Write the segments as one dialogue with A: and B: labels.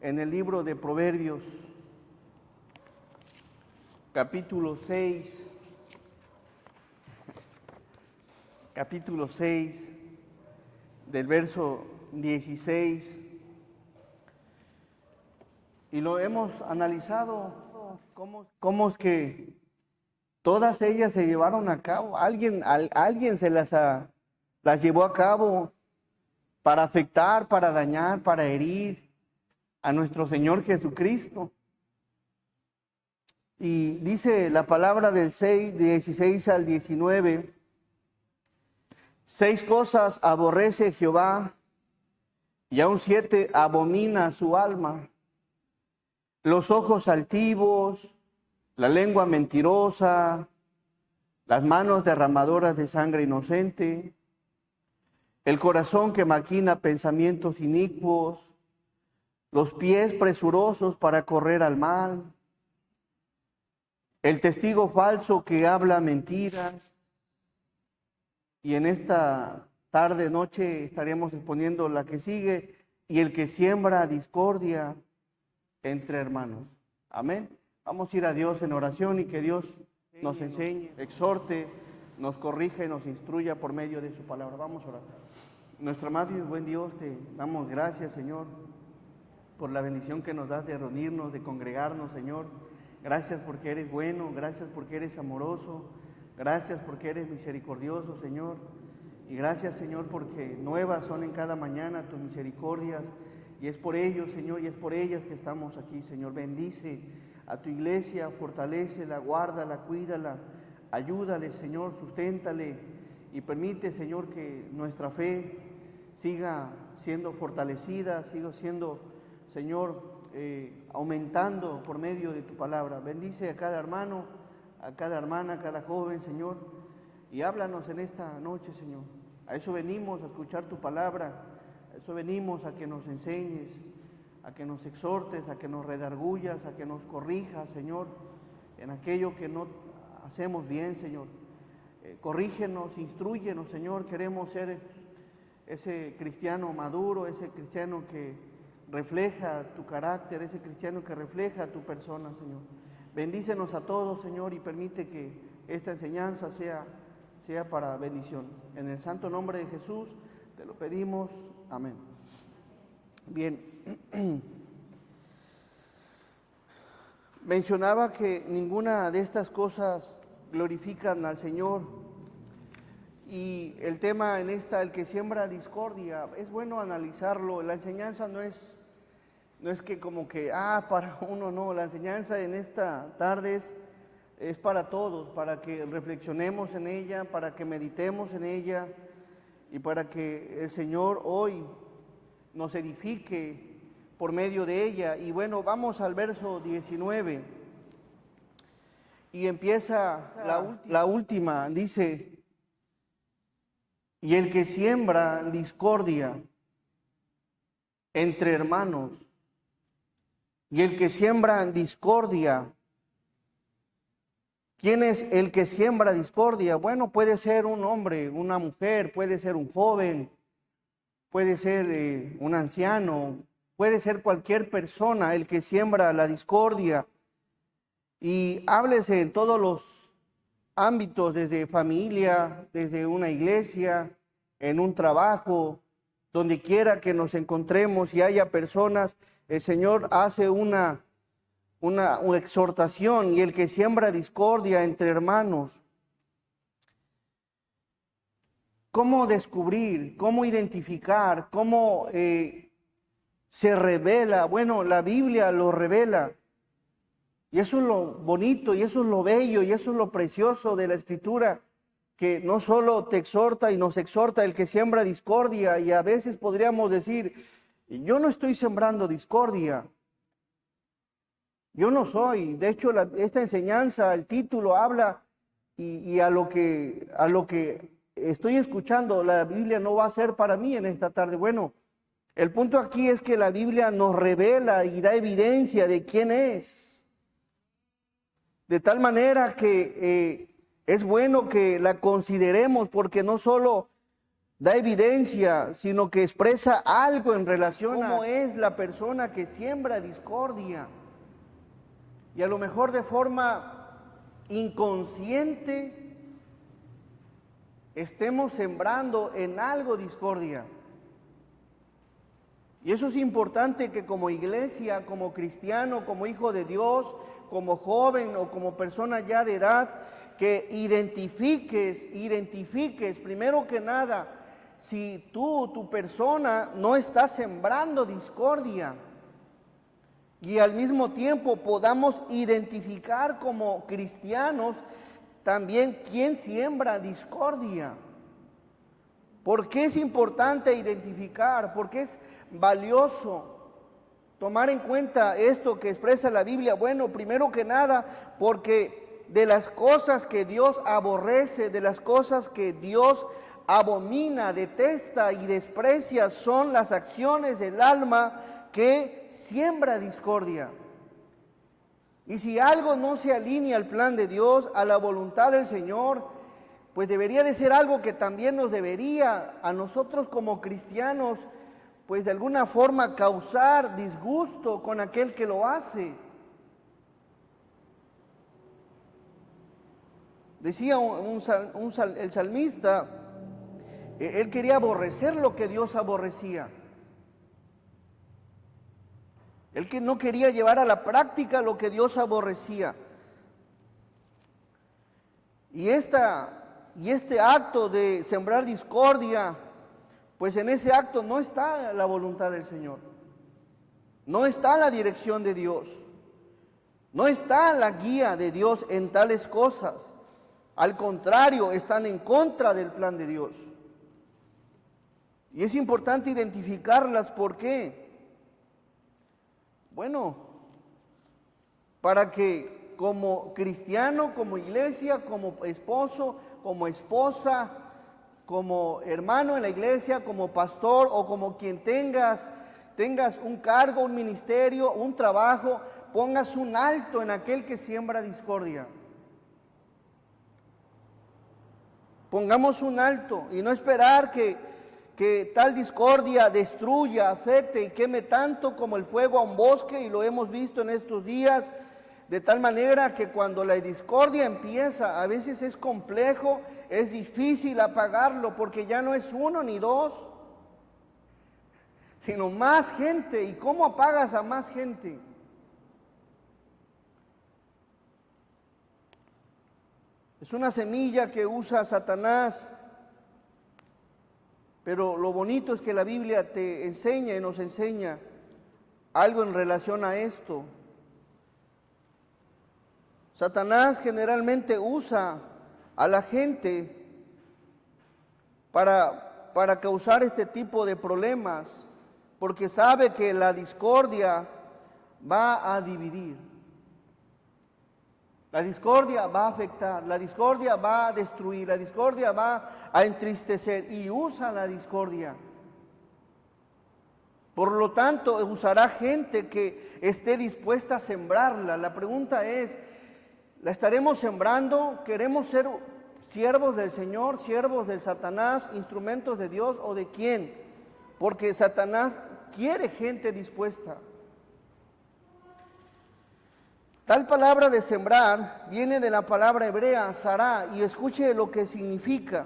A: en el libro de Proverbios, capítulo 6, del verso 16, y lo hemos analizado, cómo es que todas ellas se llevaron a cabo, alguien se las llevó a cabo para afectar, para dañar, para herir a nuestro Señor Jesucristo. Y dice la palabra del 16 al 19, 6 cosas aborrece Jehová, y aún 7 abomina su alma: los ojos altivos, la lengua mentirosa, las manos derramadoras de sangre inocente, el corazón que maquina pensamientos inicuos, los pies presurosos para correr al mal, el testigo falso que habla mentiras. Y en esta tarde, noche, estaremos exponiendo la que sigue: y el que siembra discordia entre hermanos. Amén. Vamos a ir a Dios en oración y que Dios nos enseñe, exhorte, nos corrija y nos instruya por medio de su palabra. Vamos a orar. Nuestro amado y buen Dios, te damos gracias, Señor, por la bendición que nos das de reunirnos, de congregarnos, Señor. Gracias porque eres bueno, gracias porque eres amoroso, gracias porque eres misericordioso, Señor. Y gracias, Señor, porque nuevas son en cada mañana tus misericordias. Y es por ellos, Señor, y es por ellas que estamos aquí, Señor. Bendice a tu iglesia, fortalécela, guárdala, cuídala, ayúdale, Señor, susténtale. Y permite, Señor, que nuestra fe siga siendo fortalecida, siga siendo, Señor, aumentando por medio de tu palabra. Bendice a cada hermano, a cada hermana, a cada joven, Señor, y háblanos en esta noche, Señor. A eso venimos, a escuchar tu palabra, a eso venimos, a que nos enseñes, a que nos exhortes, a que nos redargullas, a que nos corrijas, Señor, en aquello que no hacemos bien, Señor. Corrígenos, instrúyenos, Señor. Queremos ser ese cristiano maduro, ese cristiano que refleja tu carácter, ese cristiano que refleja tu persona, Señor. Bendícenos a todos, Señor, y permite que esta enseñanza sea para bendición. En el santo nombre de Jesús te lo pedimos. Amén. Bien. Mencionaba que ninguna de estas cosas glorifican al Señor. Y el tema en el que siembra discordia, es bueno analizarlo. La enseñanza no es que como que, para uno, no. La enseñanza en esta tarde es para todos, para que reflexionemos en ella, para que meditemos en ella y para que el Señor hoy nos edifique por medio de ella. Y bueno, vamos al verso 19 y empieza la última, dice: y el que siembra discordia entre hermanos, y el que siembra discordia. ¿Quién es el que siembra discordia? Bueno, puede ser un hombre, una mujer, puede ser un joven, puede ser un anciano, puede ser cualquier persona el que siembra la discordia. Y háblese en todos los ámbitos, desde familia, desde una iglesia, en un trabajo, donde quiera que nos encontremos y haya personas, el Señor hace una exhortación: y el que siembra discordia entre hermanos. ¿Cómo descubrir? ¿Cómo identificar? ¿Cómo se revela? Bueno, la Biblia lo revela. Y eso es lo bonito, y eso es lo bello, y eso es lo precioso de la Escritura, que no solo te exhorta y nos exhorta el que siembra discordia, y a veces podríamos decir: yo no estoy sembrando discordia, yo no soy. De hecho, esta enseñanza, el título habla, y a lo que estoy escuchando, la Biblia no va a ser para mí en esta tarde. Bueno, el punto aquí es que la Biblia nos revela y da evidencia de quién es. De tal manera que es bueno que la consideremos, porque no solo da evidencia, sino que expresa algo en relación a cómo es la persona que siembra discordia. Y a lo mejor de forma inconsciente estemos sembrando en algo discordia. Y eso es importante que como iglesia, como cristiano, como hijo de Dios, como joven o como persona ya de edad, que identifiques primero que nada, si tu persona no está sembrando discordia, y al mismo tiempo podamos identificar como cristianos también quién siembra discordia. ¿Por qué es importante identificar? ¿Por qué es valioso tomar en cuenta esto que expresa la Biblia? Bueno, primero que nada, porque de las cosas que Dios aborrece, de las cosas que Dios abomina, detesta y desprecia, son las acciones del alma que siembra discordia. Y si algo no se alinea al plan de Dios, a la voluntad del Señor, pues debería de ser algo que también nos debería, a nosotros como cristianos, pues de alguna forma causar disgusto con aquel que lo hace. Decía el salmista, él quería aborrecer lo que Dios aborrecía. Él que no quería llevar a la práctica lo que Dios aborrecía. Y este acto de sembrar discordia, pues en ese acto no está la voluntad del Señor. No está la dirección de Dios. No está la guía de Dios en tales cosas. Al contrario, están en contra del plan de Dios. Y es importante identificarlas. ¿Por qué? Bueno, para que como cristiano, como iglesia, como esposo, como esposa, como hermano en la iglesia, como pastor o como quien tengas un cargo, un ministerio, un trabajo, pongas un alto en aquel que siembra discordia. Pongamos un alto y no esperar que tal discordia destruya, afecte y queme tanto como el fuego a un bosque, y lo hemos visto en estos días, de tal manera que cuando la discordia empieza, a veces es complejo, es difícil apagarlo, porque ya no es uno ni dos, sino más gente. ¿Y cómo apagas a más gente? Es una semilla que usa Satanás. Pero lo bonito es que la Biblia te enseña y nos enseña algo en relación a esto. Satanás generalmente usa a la gente para causar este tipo de problemas, porque sabe que la discordia va a dividir. La discordia va a afectar, la discordia va a destruir, la discordia va a entristecer, y usa la discordia. Por lo tanto, usará gente que esté dispuesta a sembrarla. La pregunta es, ¿la estaremos sembrando? ¿Queremos ser siervos del Señor, siervos del Satanás, instrumentos de Dios, o de quién? Porque Satanás quiere gente dispuesta. Tal palabra de sembrar viene de la palabra hebrea, sará, y escuche lo que significa.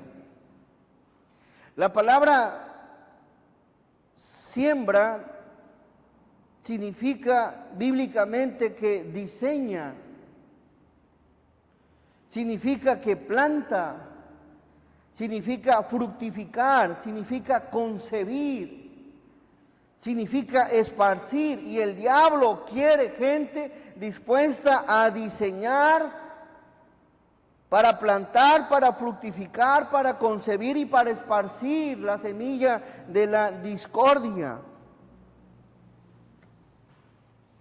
A: La palabra siembra significa bíblicamente que diseña, significa que planta, significa fructificar, significa concebir, significa esparcir, y el diablo quiere gente dispuesta a diseñar, para plantar, para fructificar, para concebir y para esparcir la semilla de la discordia.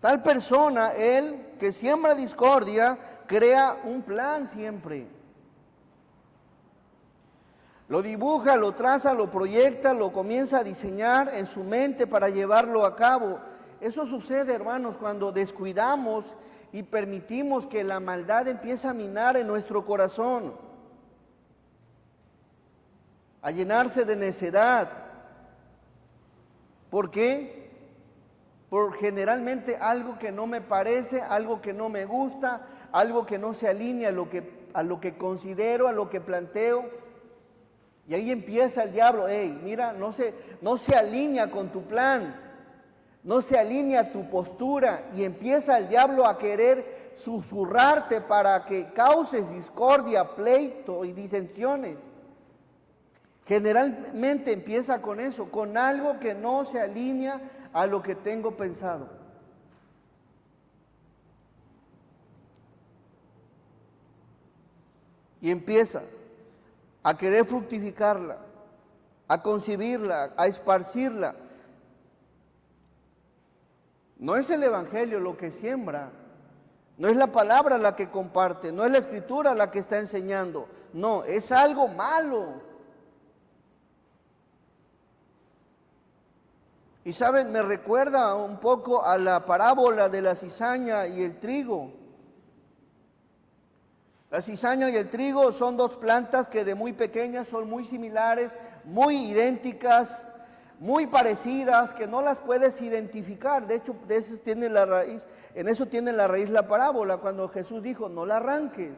A: Tal persona, él que siembra discordia, crea un plan siempre. Lo dibuja, lo traza, lo proyecta, lo comienza a diseñar en su mente para llevarlo a cabo. Eso sucede, hermanos, cuando descuidamos y permitimos que la maldad empiece a minar en nuestro corazón. a llenarse de necedad. ¿Por qué? Por generalmente algo que no me parece, algo que no me gusta, algo que no se alinea a lo que considero, a lo que planteo. Y ahí empieza el diablo, hey, mira, no se alinea con tu plan, no se alinea tu postura, y empieza el diablo a querer susurrarte para que causes discordia, pleito y disensiones. Generalmente empieza con eso, con algo que no se alinea a lo que tengo pensado. Y empieza a querer fructificarla, a concebirla, a esparcirla. No es el Evangelio lo que siembra, no es la palabra la que comparte, no es la Escritura la que está enseñando, no, es algo malo. Y saben, me recuerda un poco a la parábola de la cizaña y el trigo. La cizaña y el trigo son dos plantas que de muy pequeñas son muy similares, muy idénticas, muy parecidas, que no las puedes identificar. De hecho, de eso tiene la raíz, en eso tiene la raíz la parábola, cuando Jesús dijo, no la arranques.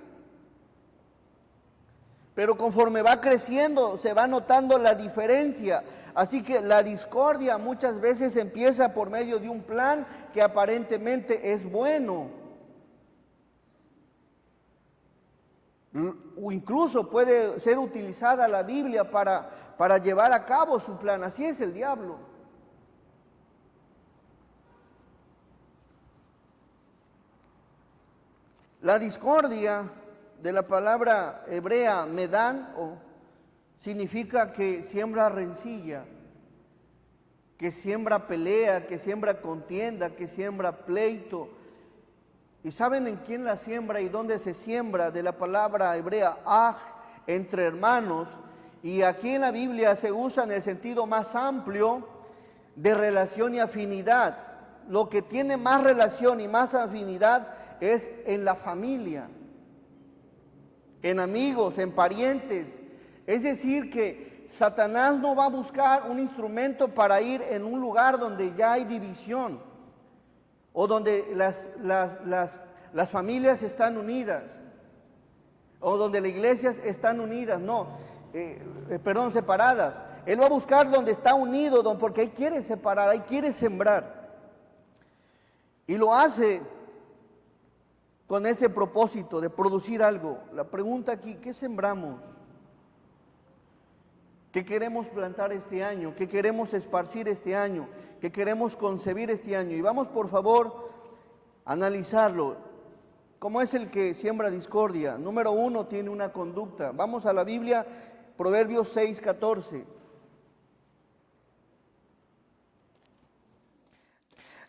A: Pero conforme va creciendo, se va notando la diferencia. Así que la discordia muchas veces empieza por medio de un plan que aparentemente es bueno. O incluso puede ser utilizada la Biblia para llevar a cabo su plan. Así es el diablo. La discordia de la palabra hebrea medán significa que siembra rencilla, que siembra pelea, que siembra contienda, que siembra pleito. ¿Y saben en quién la siembra y dónde se siembra? De la palabra hebrea entre hermanos. Y aquí en la Biblia se usa en el sentido más amplio de relación y afinidad. Lo que tiene más relación y más afinidad es en la familia, en amigos, en parientes. Es decir, que Satanás no va a buscar un instrumento para ir en un lugar donde ya hay división o donde las familias están unidas o donde las iglesias están unidas, separadas. Él va a buscar donde está unido, porque ahí quiere separar, ahí quiere sembrar. Y lo hace con ese propósito de producir algo. La pregunta aquí, ¿qué sembramos? ¿Qué queremos plantar este año? ¿Qué queremos esparcir este año? ¿Qué queremos concebir este año? Y vamos, por favor, a analizarlo. ¿Cómo es el que siembra discordia? Número 1, tiene una conducta. Vamos a la Biblia, Proverbios 6:14.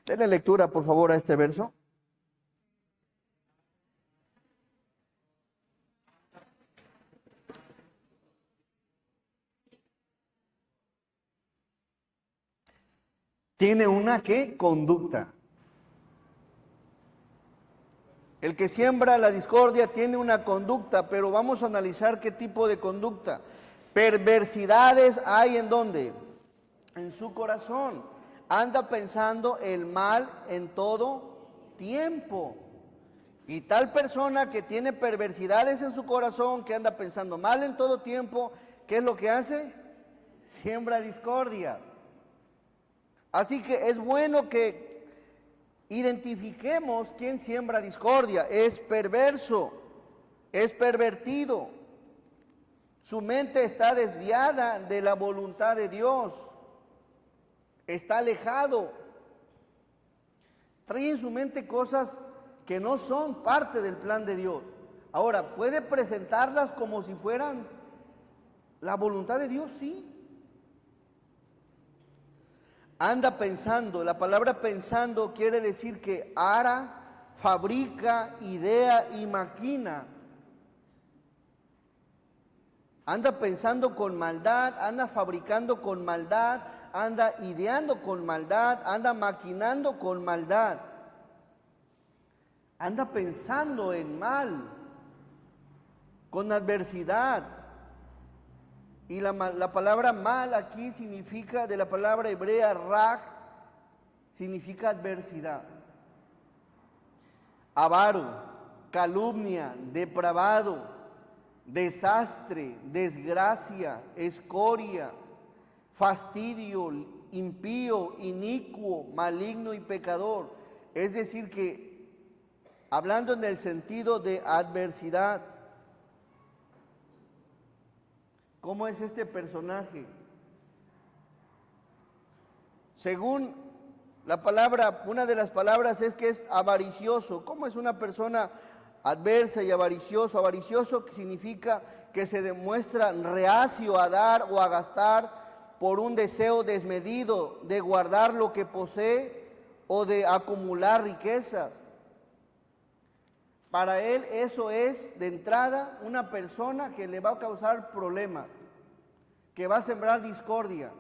A: Denle lectura, por favor, a este verso. Tiene una, ¿qué? Conducta. El que siembra la discordia tiene una conducta, pero vamos a analizar qué tipo de conducta. Perversidades hay ¿en dónde? En su corazón. Anda pensando el mal en todo tiempo. Y tal persona que tiene perversidades en su corazón, que anda pensando mal en todo tiempo, ¿qué es lo que hace? Siembra discordias. Así que es bueno que identifiquemos quién siembra discordia. Es perverso, es pervertido. Su mente está desviada de la voluntad de Dios. Está alejado. Trae en su mente cosas que no son parte del plan de Dios. Ahora, ¿puede presentarlas como si fueran la voluntad de Dios? Sí. Anda pensando, la palabra pensando quiere decir que ara, fabrica, idea y maquina. Anda pensando con maldad, anda fabricando con maldad, anda ideando con maldad, anda maquinando con maldad. Anda pensando en mal, con adversidad. Y la palabra mal aquí significa, de la palabra hebrea raj, significa adversidad. Avaro, calumnia, depravado, desastre, desgracia, escoria, fastidio, impío, inicuo, maligno y pecador. Es decir que, hablando en el sentido de adversidad, ¿cómo es este personaje? Según la palabra, una de las palabras es que es avaricioso. ¿Cómo es una persona adversa y avaricioso? Avaricioso significa que se demuestra reacio a dar o a gastar por un deseo desmedido de guardar lo que posee o de acumular riquezas. Para él eso es, de entrada, una persona que le va a causar problemas, que va a sembrar discordia.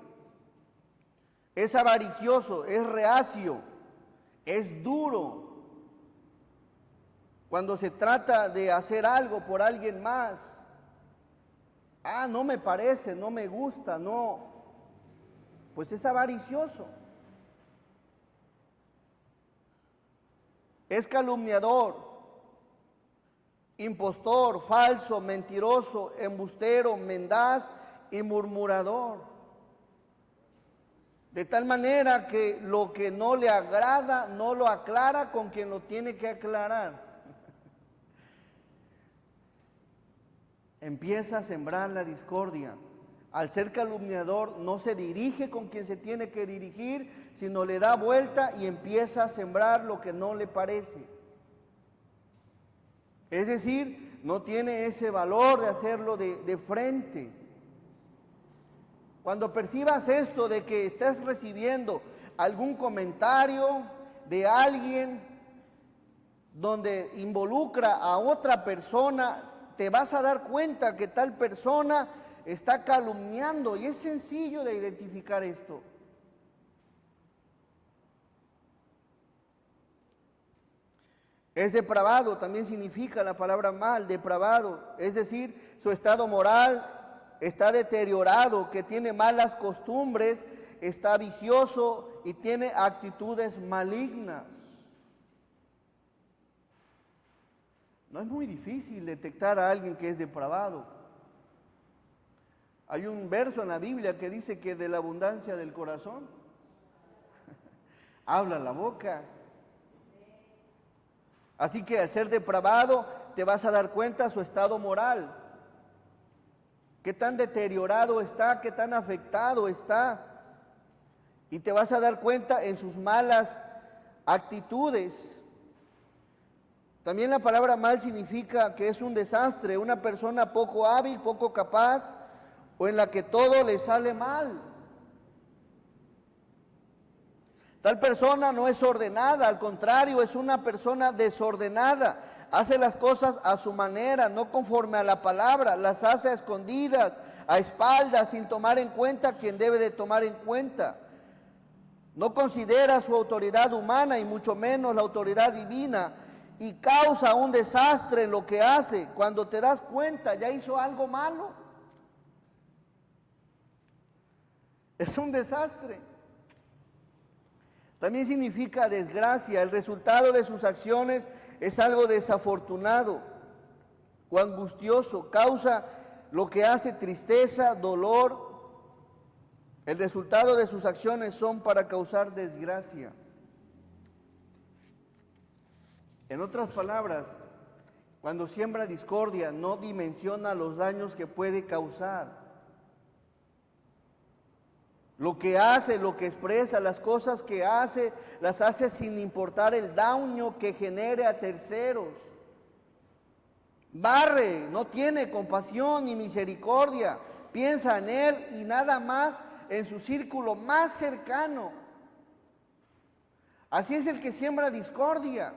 A: Es avaricioso, es reacio, es duro. Cuando se trata de hacer algo por alguien más, no me parece, no me gusta, no, pues es avaricioso. Es calumniador, impostor, falso, mentiroso, embustero, mendaz y murmurador. De tal manera que lo que no le agrada no lo aclara con quien lo tiene que aclarar. Empieza a sembrar la discordia. Al ser calumniador no se dirige con quien se tiene que dirigir, sino le da vuelta y empieza a sembrar lo que no le parece. Es decir, no tiene ese valor de hacerlo de frente. Cuando percibas esto de que estás recibiendo algún comentario de alguien donde involucra a otra persona, te vas a dar cuenta que tal persona está calumniando, y es sencillo de identificar esto. Es depravado, también significa la palabra mal, depravado, es decir, su estado moral está deteriorado, que tiene malas costumbres, está vicioso y tiene actitudes malignas. No es muy difícil detectar a alguien que es depravado. Hay un verso en la Biblia que dice que de la abundancia del corazón habla la boca. Así que al ser depravado te vas a dar cuenta de su estado moral. Qué tan deteriorado está, qué tan afectado está. Y te vas a dar cuenta en sus malas actitudes. También la palabra mal significa que es un desastre, una persona poco hábil, poco capaz, o en la que todo le sale mal. Tal persona no es ordenada, al contrario, es una persona desordenada. Hace las cosas a su manera, no conforme a la palabra, las hace a escondidas, a espaldas, sin tomar en cuenta a quien debe de tomar en cuenta. No considera su autoridad humana y mucho menos la autoridad divina, y causa un desastre en lo que hace. Cuando te das cuenta, ya hizo algo malo. Es un desastre. También significa desgracia. El resultado de sus acciones es algo desafortunado o angustioso. Causa lo que hace tristeza, dolor. El resultado de sus acciones son para causar desgracia. En otras palabras, cuando siembra discordia, no dimensiona los daños que puede causar. Lo que hace, lo que expresa, las cosas que hace, las hace sin importar el daño que genere a terceros. Barre, no tiene compasión ni misericordia, piensa en él y nada más en su círculo más cercano. Así es el que siembra discordia.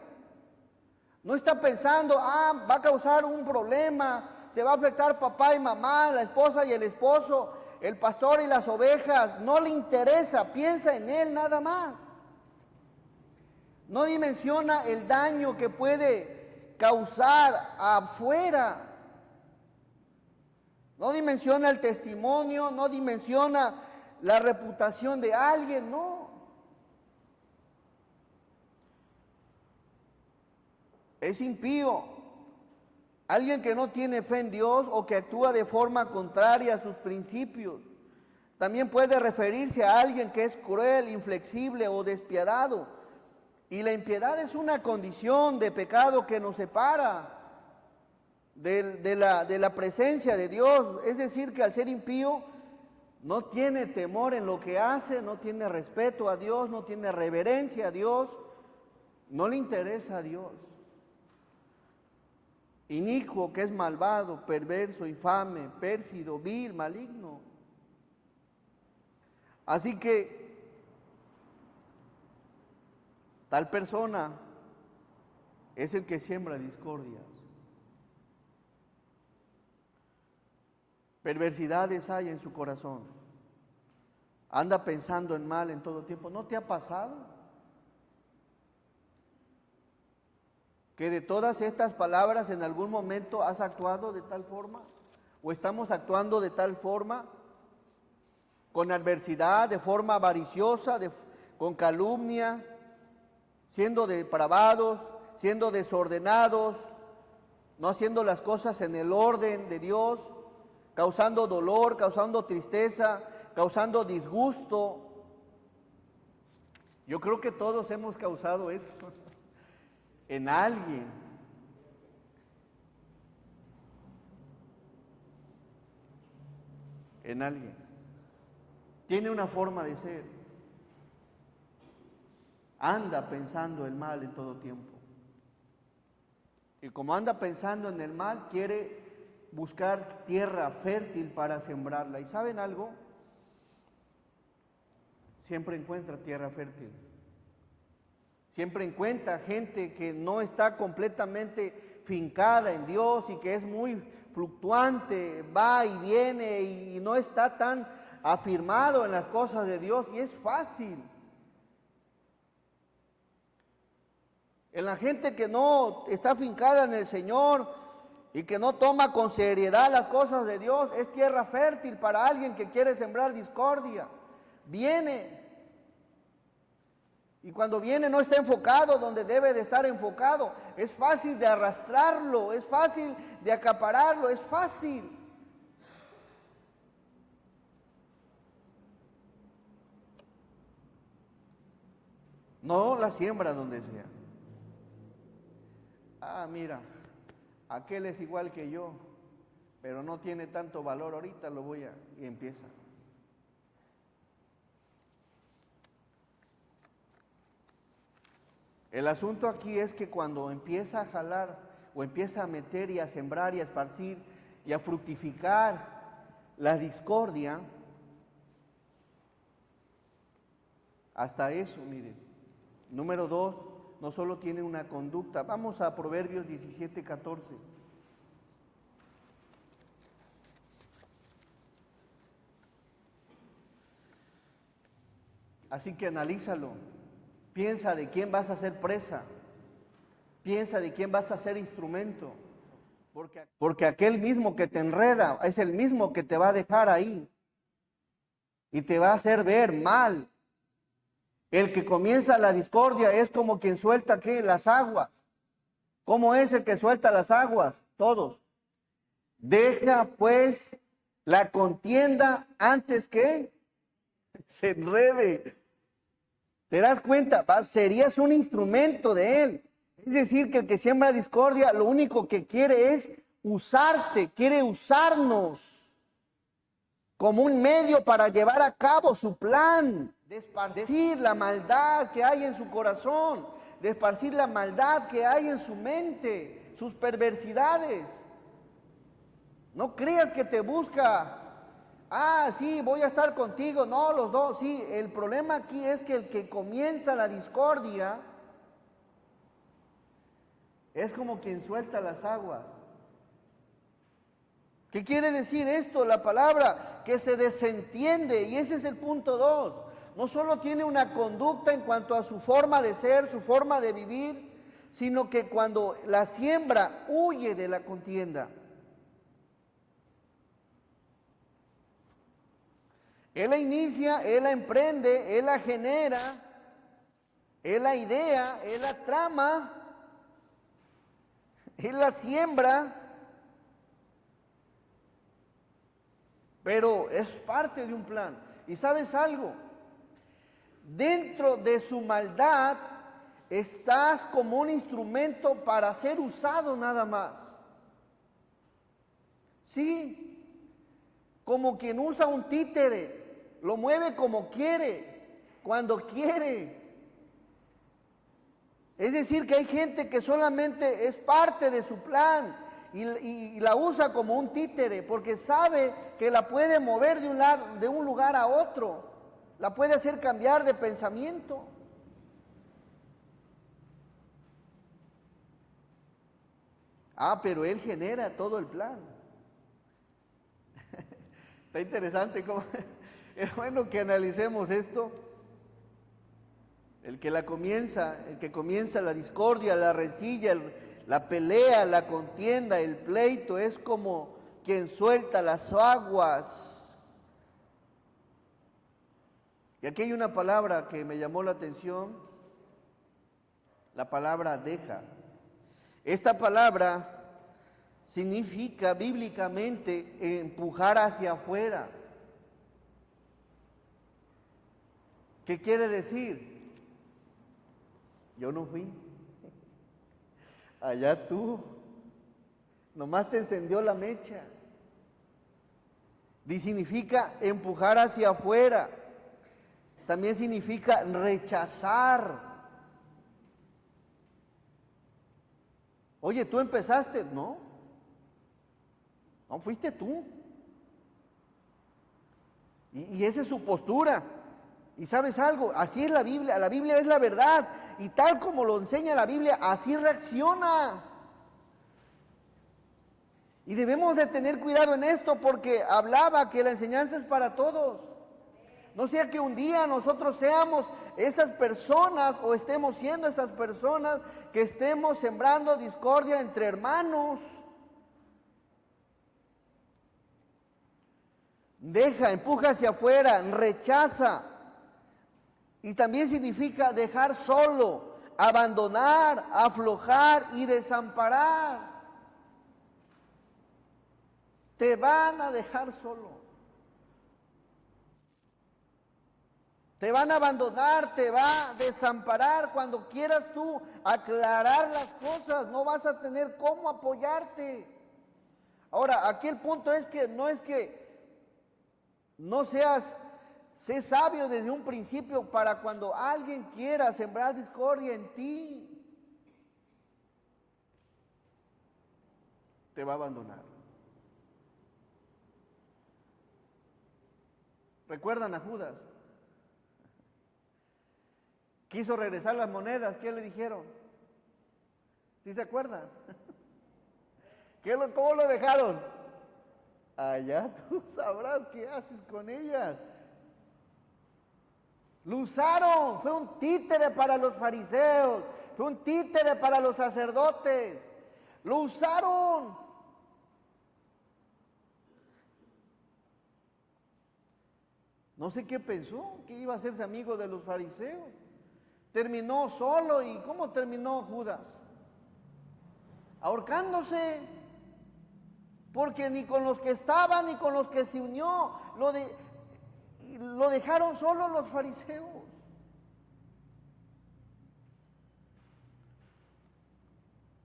A: No está pensando, va a causar un problema, se va a afectar papá y mamá, la esposa y el esposo, el pastor y las ovejas. No le interesa, piensa en él nada más. No dimensiona el daño que puede causar afuera. No dimensiona el testimonio, no dimensiona la reputación de alguien, no. Es impío. Alguien que no tiene fe en Dios o que actúa de forma contraria a sus principios. También puede referirse a alguien que es cruel, inflexible o despiadado. Y la impiedad es una condición de pecado que nos separa de la presencia de Dios. Es decir, que al ser impío no tiene temor en lo que hace, no tiene respeto a Dios, no tiene reverencia a Dios, no le interesa a Dios. Inicuo, que es malvado, perverso, infame, pérfido, vil, maligno. Así que tal persona es el que siembra discordias. Perversidades hay en su corazón. Anda pensando en mal en todo tiempo. ¿No te ha pasado? Que de todas estas palabras en algún momento has actuado de tal forma, o estamos actuando de tal forma, con adversidad, de forma avariciosa, con calumnia, siendo depravados, siendo desordenados, no haciendo las cosas en el orden de Dios, causando dolor, causando tristeza, causando disgusto. Yo creo que todos hemos causado eso en alguien. En alguien. Tiene una forma de ser. Anda pensando el mal en todo tiempo. Y como anda pensando en el mal, quiere buscar tierra fértil para sembrarla. ¿Y saben algo? Siempre encuentra tierra fértil. Siempre encuentra gente que no está completamente fincada en Dios y que es muy fluctuante, va y viene y no está tan afirmado en las cosas de Dios, y es fácil. En la gente que no está fincada en el Señor y que no toma con seriedad las cosas de Dios, es tierra fértil para alguien que quiere sembrar discordia. Viene. Y cuando viene no está enfocado donde debe de estar enfocado. Es fácil de arrastrarlo, es fácil de acapararlo, es fácil. No la siembra donde sea. Ah, mira, aquel es igual que yo, pero no tiene tanto valor, ahorita lo voy a... y empieza. El asunto aquí es que cuando empieza a jalar o empieza a meter y a sembrar y a esparcir y a fructificar la discordia, hasta eso, miren. Número 2, no solo tiene una conducta. Vamos a Proverbios 17:14. Así que analízalo. Piensa de quién vas a ser presa. Piensa de quién vas a ser instrumento. Porque aquel mismo que te enreda es el mismo que te va a dejar ahí. Y te va a hacer ver mal. El que comienza la discordia es como quien suelta, ¿qué? Las aguas. ¿Cómo es el que suelta las aguas? Todos. Deja pues la contienda antes que se enrede. ¿Te das cuenta? Serías un instrumento de él. Es decir, que el que siembra discordia lo único que quiere es usarte, quiere usarnos como un medio para llevar a cabo su plan, de esparcir la maldad que hay en su corazón, de esparcir la maldad que hay en su mente, sus perversidades. No creas que te busca, sí, voy a estar contigo, no, los dos, sí. El problema aquí es que el que comienza la discordia es como quien suelta las aguas. ¿Qué quiere decir esto? La palabra que se desentiende, y ese es el punto 2. No solo tiene una conducta en cuanto a su forma de ser, su forma de vivir, sino que cuando la siembra huye de la contienda. Él la inicia, Él la emprende, Él la genera, Él la idea, Él la trama, Él la siembra, pero es parte de un plan. ¿Y sabes algo? Dentro de su maldad estás como un instrumento para ser usado nada más. Sí, como quien usa un títere, lo mueve como quiere, cuando quiere. Es decir, que hay gente que solamente es parte de su plan y la usa como un títere, porque sabe que la puede mover de un lugar a otro, la puede hacer cambiar de pensamiento. Pero Él genera todo el plan. Está interesante cómo es bueno que analicemos esto. El que comienza la discordia, la rencilla, la pelea, la contienda, el pleito, es como quien suelta las aguas. Y aquí hay una palabra que me llamó la atención, la palabra deja. Esta palabra significa bíblicamente empujar hacia afuera. ¿Qué quiere decir? Yo no fui. Allá tú. Nomás te encendió la mecha. Y significa empujar hacia afuera. También significa rechazar. Oye, ¿tú empezaste? No. No, fuiste tú. Y esa es su postura. Y sabes algo, así es la Biblia es la verdad. Y tal como lo enseña la Biblia, así reacciona. Y debemos de tener cuidado en esto porque hablaba que la enseñanza es para todos. No sea que un día nosotros seamos esas personas o estemos siendo esas personas que estemos sembrando discordia entre hermanos. Empuja hacia afuera, rechaza. Y también significa dejar solo, abandonar, aflojar y desamparar. Te van a dejar solo. Te van a abandonar, te va a desamparar. Cuando quieras tú aclarar las cosas, no vas a tener cómo apoyarte. Ahora, aquí el punto es que no sé sabio desde un principio para cuando alguien quiera sembrar discordia en ti, te va a abandonar. ¿Recuerdan a Judas? Quiso regresar las monedas, ¿qué le dijeron? ¿Sí se acuerdan? ¿Cómo lo dejaron? Allá tú sabrás qué haces con ellas. Lo usaron, fue un títere para los fariseos, fue un títere para los sacerdotes. Lo usaron. No sé qué pensó, que iba a hacerse amigo de los fariseos. Terminó solo. ¿Y cómo terminó Judas? Ahorcándose. Porque ni con los que estaban ni con los que se unió lo dejaron solo los fariseos.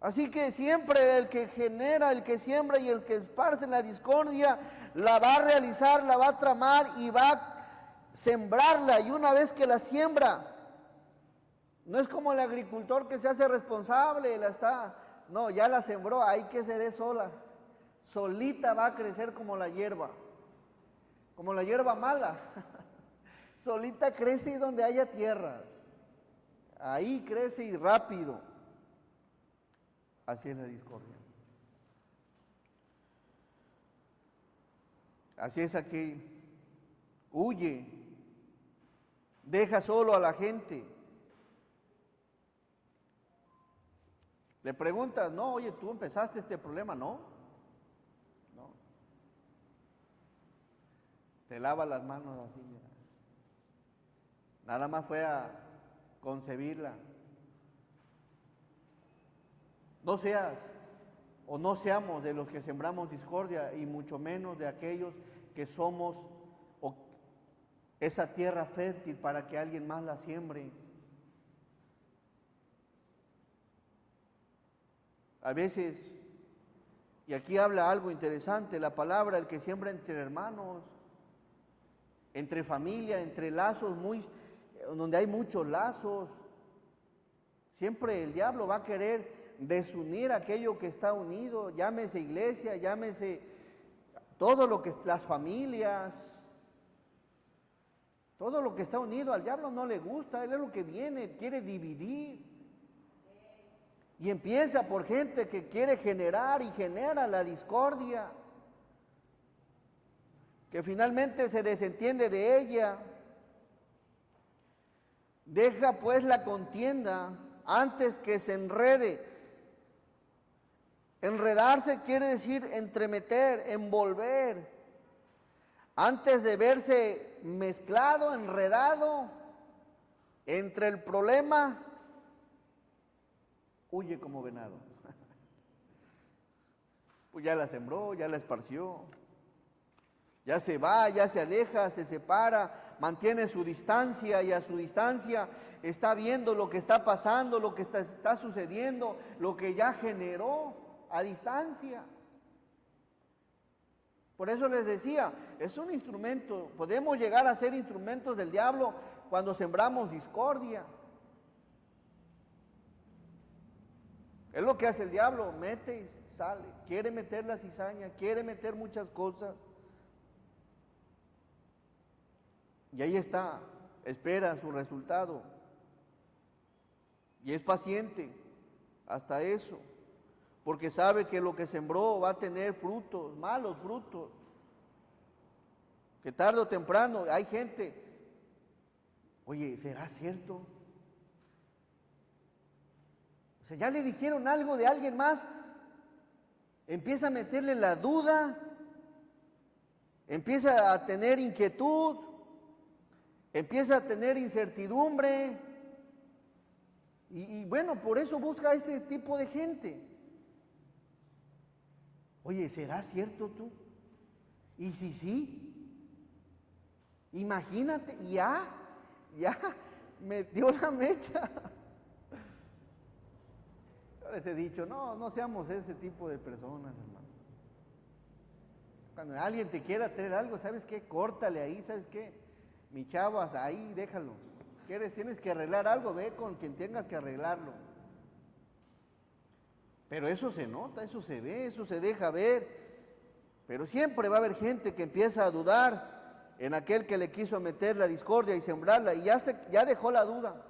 A: Así que siempre el que genera, el que siembra y el que esparce la discordia, la va a realizar, la va a tramar y va a sembrarla. Y una vez que la siembra, no es como el agricultor que se hace responsable, no, ya la sembró, hay que se dé sola. Solita va a crecer como la hierba mala. Solita crece y donde haya tierra. Ahí crece y rápido. Así es la discordia. Así es aquí. Huye. Deja solo a la gente. Le preguntas, no, oye, tú empezaste este problema, ¿no? No. Te lava las manos así, mira. Nada más fue a concebirla. No seas o no seamos de los que sembramos discordia y mucho menos de aquellos que somos esa tierra fértil para que alguien más la siembre. A veces, y aquí habla algo interesante, la palabra, el que siembra entre hermanos, entre familia, entre lazos, donde hay muchos lazos, siempre el diablo va a querer desunir aquello que está unido, llámese iglesia, llámese todo lo que, las familias, todo lo que está unido. Al diablo no le gusta, él es lo que viene, quiere dividir. Y empieza por gente que quiere generar y genera la discordia, que finalmente se desentiende de ella. Deja pues la contienda antes que se enrede. Enredarse quiere decir entremeter, envolver. Antes de verse mezclado, enredado entre el problema, huye como venado. Pues ya la sembró, ya la esparció, ya se va, ya se aleja, se separa, mantiene su distancia y a su distancia está viendo lo que está pasando, lo que está sucediendo, lo que ya generó a distancia. Por eso les decía, es un instrumento, podemos llegar a ser instrumentos del diablo cuando sembramos discordia. Es lo que hace el diablo, mete y sale, quiere meter la cizaña, quiere meter muchas cosas. Y ahí está, espera su resultado. Y es paciente hasta eso, porque sabe que lo que sembró va a tener frutos, malos frutos, que tarde o temprano hay gente, oye, ¿será cierto? O sea, ya le dijeron algo de alguien más, empieza a meterle la duda, empieza a tener inquietud, empieza a tener incertidumbre, y bueno, por eso busca a este tipo de gente. Oye, ¿será cierto tú? Y si sí, imagínate, ya metió la mecha. Yo les he dicho, no seamos ese tipo de personas, hermano. Cuando alguien te quiera traer algo, ¿sabes qué? Córtale ahí, ¿sabes qué? Mi chavo, hasta ahí, déjalo. Tienes que arreglar algo, ve con quien tengas que arreglarlo. Pero eso se nota, eso se ve, eso se deja ver. Pero siempre va a haber gente que empieza a dudar en aquel que le quiso meter la discordia y sembrarla, y ya dejó la duda.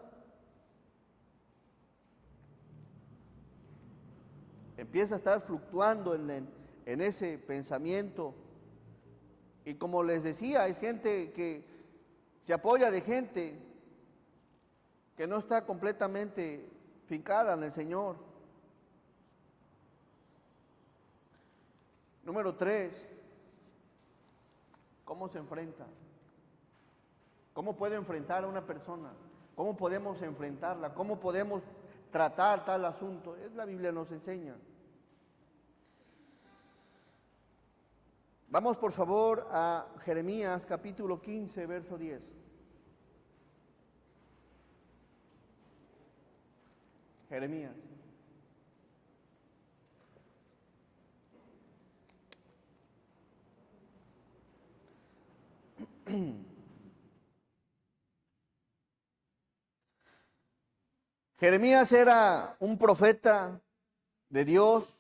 A: Empieza a estar fluctuando en ese pensamiento. Y como les decía, es gente que se apoya de gente que no está completamente fincada en el Señor. Número 3, ¿cómo se enfrenta? ¿Cómo puede enfrentar a una persona? ¿Cómo podemos enfrentarla? ¿Cómo podemos tratar tal asunto? La Biblia nos enseña. Vamos por favor a Jeremías capítulo 15, verso 10. Jeremías. Jeremías era un profeta de Dios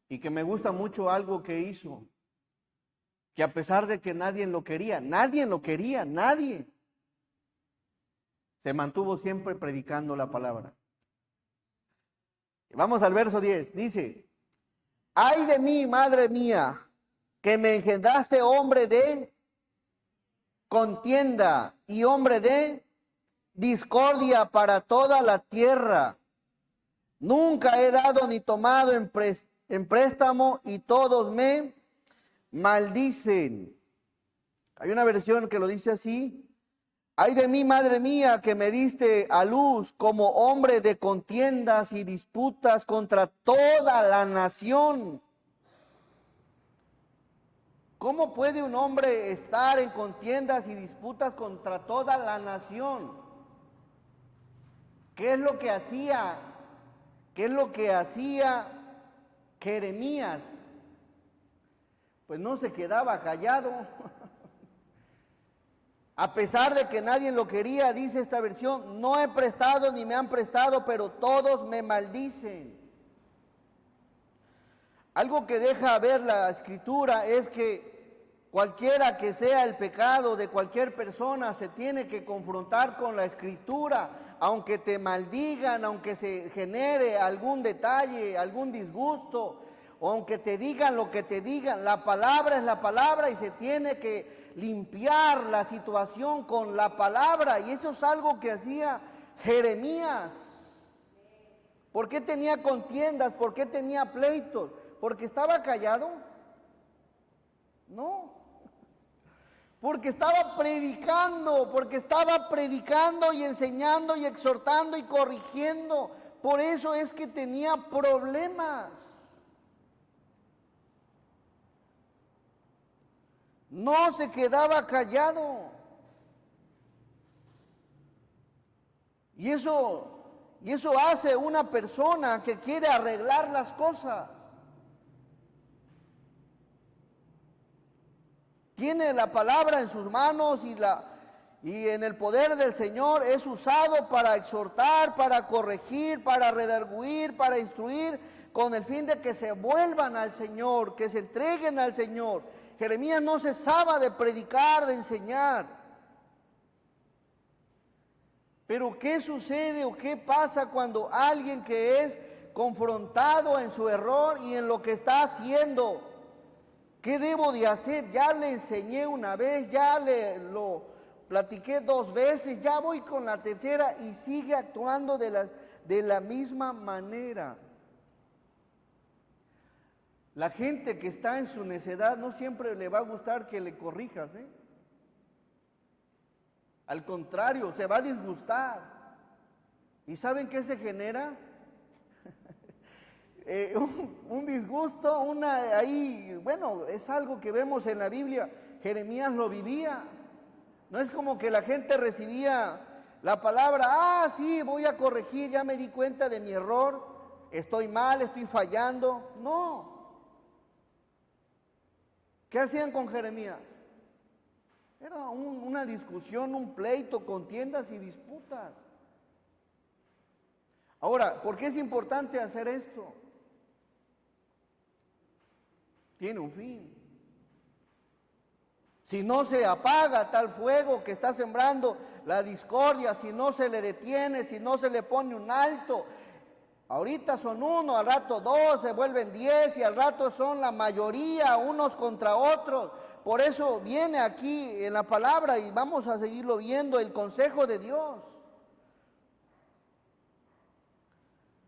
A: y que me gusta mucho algo que hizo, que a pesar de que nadie lo quería, nadie, se mantuvo siempre predicando la palabra. Vamos al verso 10, dice: ay de mí, madre mía, que me engendraste hombre de contienda y hombre de discordia para toda la tierra. Nunca he dado ni tomado en préstamo, y todos me maldicen. Hay una versión que lo dice así: ay de mí, madre mía, que me diste a luz como hombre de contiendas y disputas contra toda la nación. ¿Cómo puede un hombre estar en contiendas y disputas contra toda la nación? ¿Qué es lo que hacía? ¿Qué es lo que hacía Jeremías? Pues no se quedaba callado. A pesar de que nadie lo quería, dice esta versión: no he prestado ni me han prestado, pero todos me maldicen. Algo que deja ver la Escritura es que cualquiera que sea el pecado de cualquier persona, se tiene que confrontar con la Escritura, aunque te maldigan, aunque se genere algún detalle, algún disgusto, o aunque te digan lo que te digan. La palabra es la palabra y se tiene que limpiar la situación con la palabra, y eso es algo que hacía Jeremías. ¿Por qué tenía contiendas? ¿Por qué tenía pleitos? ¿Porque estaba callado? No. Porque estaba predicando y enseñando y exhortando y corrigiendo. Por eso es que tenía problemas. No se quedaba callado. Y eso hace una persona que quiere arreglar las cosas. Tiene la palabra en sus manos y en el poder del Señor es usado para exhortar, para corregir, para redarguir, para instruir, con el fin de que se vuelvan al Señor, que se entreguen al Señor. Jeremías no cesaba de predicar, de enseñar. Pero ¿qué sucede o qué pasa cuando alguien que es confrontado en su error y en lo que está haciendo? ¿Qué debo de hacer? Ya le enseñé una vez, ya lo platiqué 2 veces, ya voy con la tercera y sigue actuando de la misma manera. La gente que está en su necedad no siempre le va a gustar que le corrijas, ¿eh? Al contrario, se va a disgustar. ¿Y saben qué se genera? Un disgusto, bueno, es algo que vemos en la Biblia. Jeremías lo vivía. No es como que la gente recibía la palabra: sí, voy a corregir, ya me di cuenta de mi error, estoy mal, estoy fallando. No. ¿Qué hacían con Jeremías? Era una discusión, un pleito, contiendas y disputas. Ahora, ¿por qué es importante hacer esto? Tiene un fin. Si no se apaga tal fuego que está sembrando la discordia, si no se le detiene, si no se le pone un alto, ahorita son 1, al rato 2, se vuelven 10 y al rato son la mayoría, unos contra otros. Por eso viene aquí en la palabra, y vamos a seguirlo viendo, el consejo de Dios.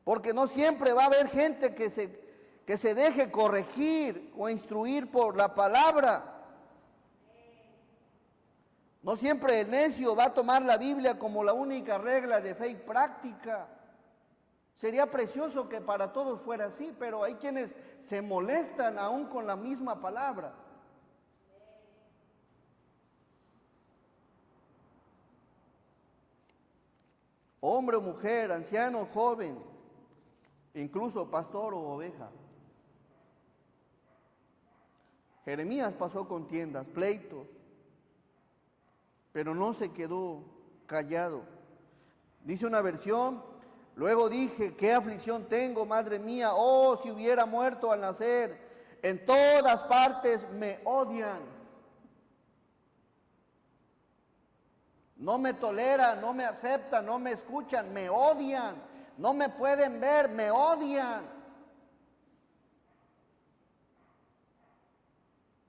A: Porque no siempre va a haber gente que se deje corregir o instruir por la palabra. No siempre el necio va a tomar la Biblia como la única regla de fe y práctica. Sería precioso que para todos fuera así, pero hay quienes se molestan aún con la misma palabra. Hombre o mujer, anciano o joven, incluso pastor o oveja. Jeremías pasó contiendas, pleitos, pero no se quedó callado. Dice una versión: luego dije, qué aflicción tengo, madre mía, oh, si hubiera muerto al nacer, en todas partes me odian. No me toleran, no me aceptan, no me escuchan, me odian, no me pueden ver, me odian.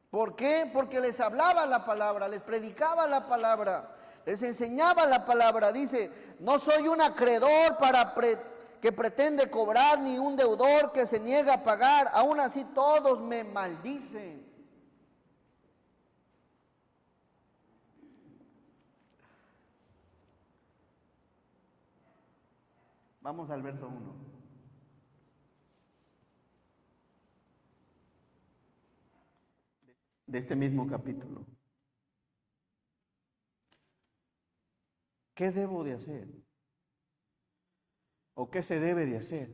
A: ¿Por qué? Porque les hablaba la palabra, les predicaba la palabra, les enseñaba la palabra. Dice: no soy un acreedor que pretende cobrar, ni un deudor que se niega a pagar. Aún así todos me maldicen. Vamos al verso 1. De este mismo capítulo. ¿Qué debo de hacer? ¿O qué se debe de hacer?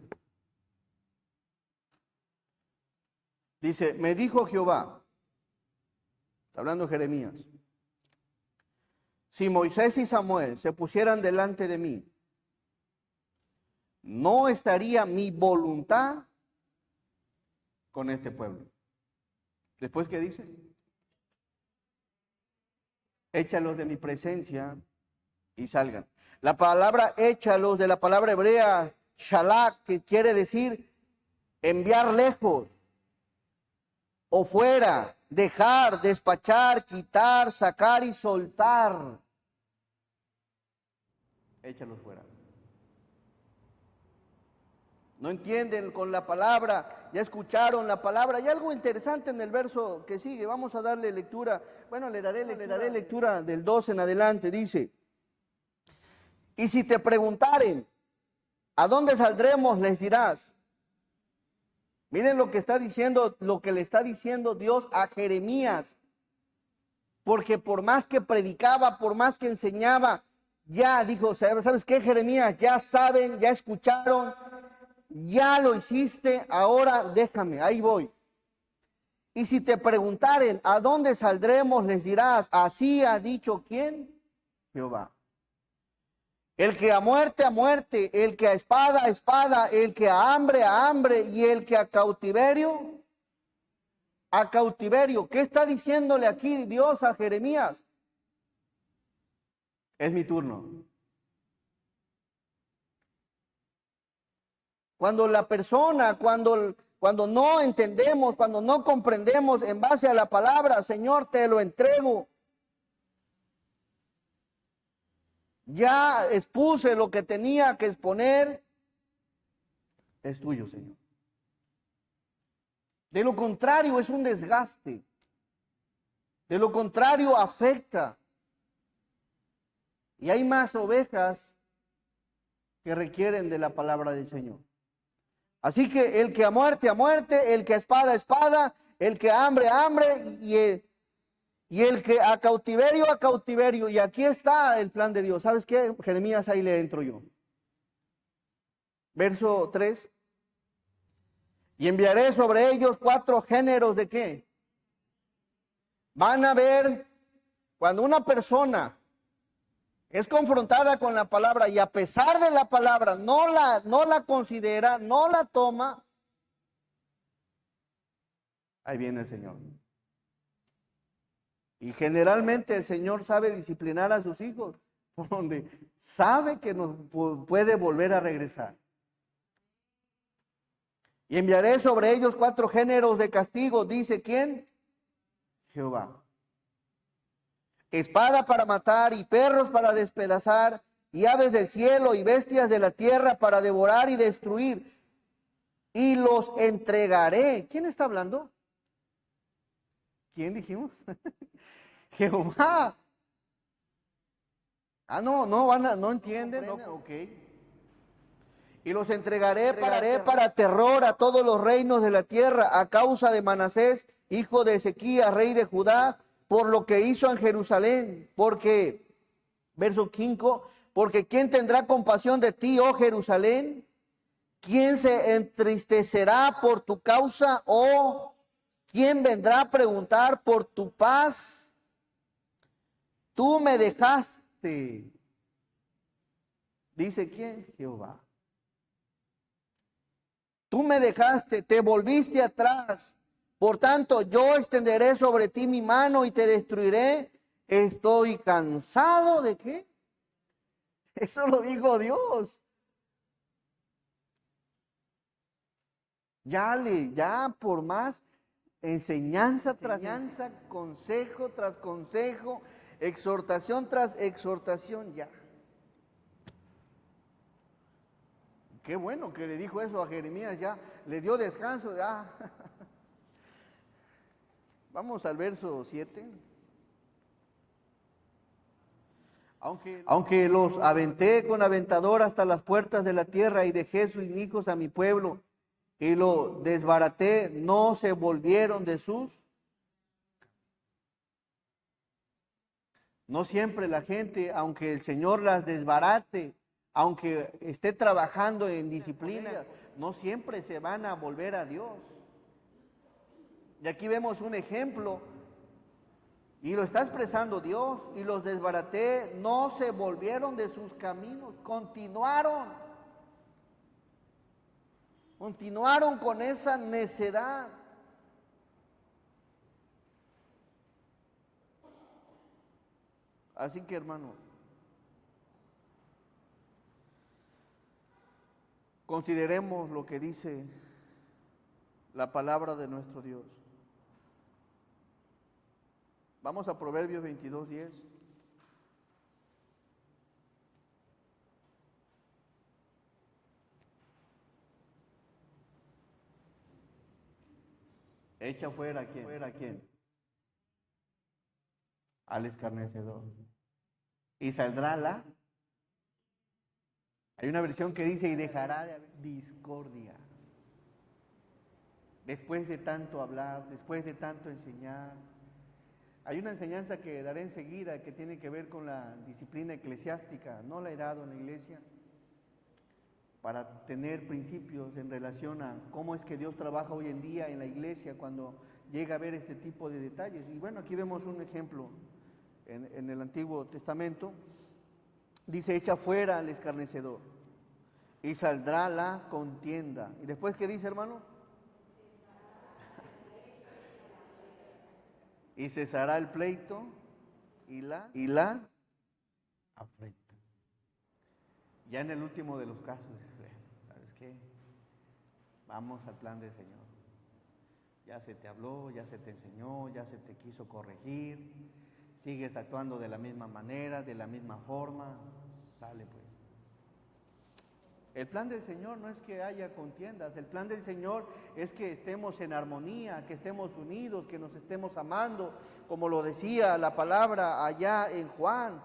A: Dice, me dijo Jehová, está hablando Jeremías, si Moisés y Samuel se pusieran delante de mí, no estaría mi voluntad con este pueblo. Después, ¿qué dice? Échalos de mi presencia y salgan. La palabra échalos, de la palabra hebrea shalak, que quiere decir enviar lejos o fuera, dejar, despachar, quitar, sacar y soltar. Échalos fuera. No entienden con la palabra, ya escucharon la palabra. Hay algo interesante en el verso que sigue. Vamos a darle lectura. Bueno, le daré lectura del 2 en adelante. Dice, y si te preguntaren, ¿a dónde saldremos? Les dirás. Miren lo que está diciendo, lo que le está diciendo Dios a Jeremías. Porque por más que predicaba, por más que enseñaba, ya dijo, ¿sabes qué, Jeremías? Ya saben, ya escucharon. Ya lo hiciste, ahora déjame, ahí voy. Y si te preguntaren, ¿a dónde saldremos? Les dirás, así ha dicho ¿quién? Jehová. El que a muerte, el que a espada, el que a hambre, y el que a cautiverio. ¿Qué está diciéndole aquí Dios a Jeremías? Es mi turno. Cuando la persona, cuando no entendemos, cuando no comprendemos en base a la palabra, Señor, te lo entrego. Ya expuse lo que tenía que exponer. Es tuyo, Señor. De lo contrario, es un desgaste. De lo contrario, afecta. Y hay más ovejas que requieren de la palabra del Señor. Así que el que a muerte, el que a espada, el que a hambre, y el que a cautiverio. Y aquí está el plan de Dios. ¿Sabes qué? Jeremías, ahí le entro yo. Verso 3. Y enviaré sobre ellos 4 géneros de qué. Van a ver, cuando una persona es confrontada con la palabra y a pesar de la palabra no la considera, no la toma, ahí viene el Señor. Y generalmente el Señor sabe disciplinar a sus hijos, por donde sabe que nos puede volver a regresar. Y enviaré sobre ellos 4 géneros de castigo, dice ¿quién? Jehová. Espada para matar y perros para despedazar y aves del cielo y bestias de la tierra para devorar y destruir. Y los entregaré. ¿Quién está hablando? ¿Quién dijimos? Jehová. No entienden. No, ok. Y los entregaré para terror a todos los reinos de la tierra a causa de Manasés, hijo de Ezequías, rey de Judá, por lo que hizo en Jerusalén. Porque, verso 5, porque ¿quién tendrá compasión de ti, oh Jerusalén? ¿Quién se entristecerá por tu causa? ¿O quién vendrá a preguntar por tu paz? Tú me dejaste. Dice ¿quién? Jehová. Tú me dejaste, te volviste atrás. Por tanto, yo extenderé sobre ti mi mano y te destruiré. Estoy cansado de ¿qué? Eso lo dijo Dios. Ya por más enseñanza tras enseñanza, consejo tras consejo, exhortación tras exhortación, ya. Qué bueno que le dijo eso a Jeremías, ya le dio descanso. Ya. Vamos al verso 7. Aunque los aventé con aventador hasta las puertas de la tierra y dejé sus hijos a mi pueblo y lo desbaraté, no se volvieron de sus. No siempre la gente, aunque el Señor las desbarate, aunque esté trabajando en disciplina, no siempre se van a volver a Dios. Y aquí vemos un ejemplo, y lo está expresando Dios, y los desbaraté, no se volvieron de sus caminos, continuaron con esa necedad. Así que, hermanos, consideremos lo que dice la palabra de nuestro Dios. Vamos a Proverbios 22:10. Echa fuera a quién, al escarnecedor. Y saldrá la. Hay una versión que dice, y dejará de haber discordia. Después de tanto hablar, después de tanto enseñar. Hay una enseñanza que daré enseguida que tiene que ver con la disciplina eclesiástica. No la he dado en la iglesia para tener principios en relación a cómo es que Dios trabaja hoy en día en la iglesia cuando llega a ver este tipo de detalles. Y bueno, aquí vemos un ejemplo en el Antiguo Testamento. Dice, echa fuera al escarnecedor y saldrá la contienda. ¿Y después qué dice, hermano? Y cesará el pleito y la afrenta. Ya en el último de los casos, ¿sabes qué? Vamos al plan del Señor. Ya se te habló, ya se te enseñó, ya se te quiso corregir, sigues actuando de la misma manera, de la misma forma, sale pues. El plan del Señor no es que haya contiendas, el plan del Señor es que estemos en armonía, que estemos unidos, que nos estemos amando, como lo decía la palabra allá en Juan.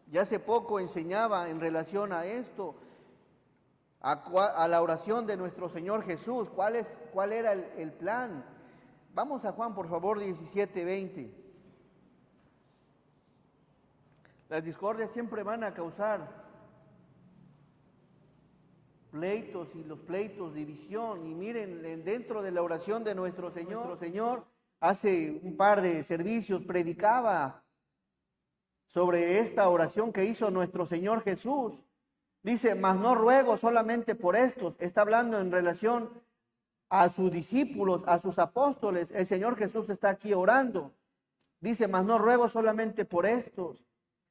A: Ya hace poco enseñaba en relación a esto, a la oración de nuestro Señor Jesús, cuál era el plan. Vamos a Juan, por favor, 17:20. Las discordias siempre van a causar pleitos y los pleitos, división. Y miren, dentro de la oración de nuestro Señor, hace un par de servicios predicaba sobre esta oración que hizo nuestro Señor Jesús. Dice, mas no ruego solamente por estos. Está hablando en relación a sus discípulos, a sus apóstoles. El Señor Jesús está aquí orando. Dice, mas no ruego solamente por estos,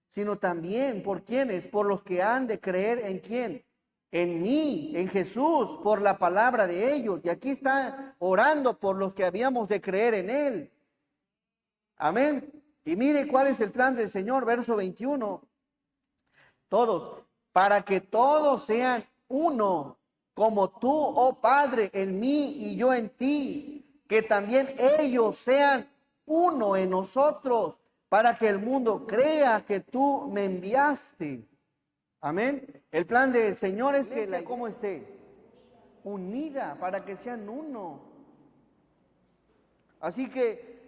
A: sino también por quienes, por los que han de creer en quién, en mí, en Jesús, por la palabra de ellos. Y aquí está orando por los que habíamos de creer en Él. Amén. Y mire cuál es el plan del Señor, verso 21. Todos, para que todos sean uno, como tú, oh Padre, en mí y yo en ti, que también ellos sean uno en nosotros, para que el mundo crea que tú me enviaste. Amén. El plan del Señor es que la iglesia esté unida, para que sean uno. Así que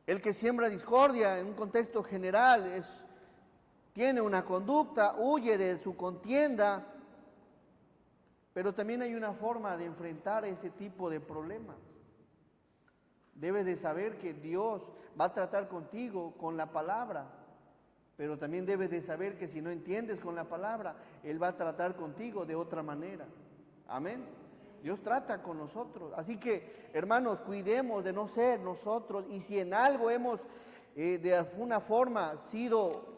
A: el que siembra discordia en un contexto general tiene una conducta, huye de su contienda, pero también hay una forma de enfrentar ese tipo de problemas. Debes de saber que Dios va a tratar contigo con la palabra, pero también debes de saber que si no entiendes con la palabra, Él va a tratar contigo de otra manera. Amén. Dios trata con nosotros. Así que, hermanos, cuidemos de no ser nosotros, y si en algo hemos de alguna forma sido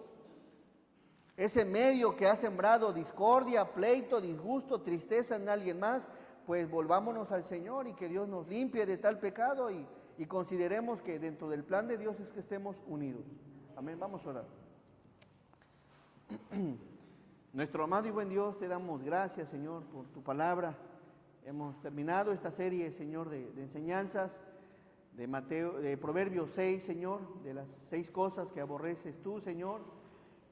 A: ese medio que ha sembrado discordia, pleito, disgusto, tristeza en alguien más, pues volvámonos al Señor y que Dios nos limpie de tal pecado y consideremos que dentro del plan de Dios es que estemos unidos. Amén. Vamos a orar. Nuestro amado y buen Dios, te damos gracias, Señor, por tu palabra. Hemos terminado esta serie, Señor, de enseñanzas de Proverbios 6, Señor, de las 6 cosas que aborreces tú, Señor.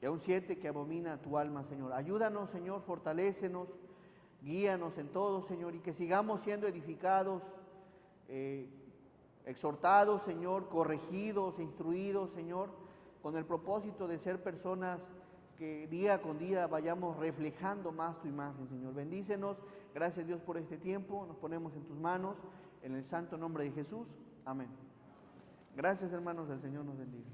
A: y a un 7 que abomina a tu alma, Señor. Ayúdanos, Señor, fortalécenos, guíanos en todo, Señor, y que sigamos siendo edificados, exhortados, Señor, corregidos, instruidos, Señor, con el propósito de ser personas que día con día vayamos reflejando más tu imagen, Señor. Bendícenos, gracias Dios por este tiempo, nos ponemos en tus manos, en el santo nombre de Jesús, amén. Gracias, hermanos, el Señor nos bendiga.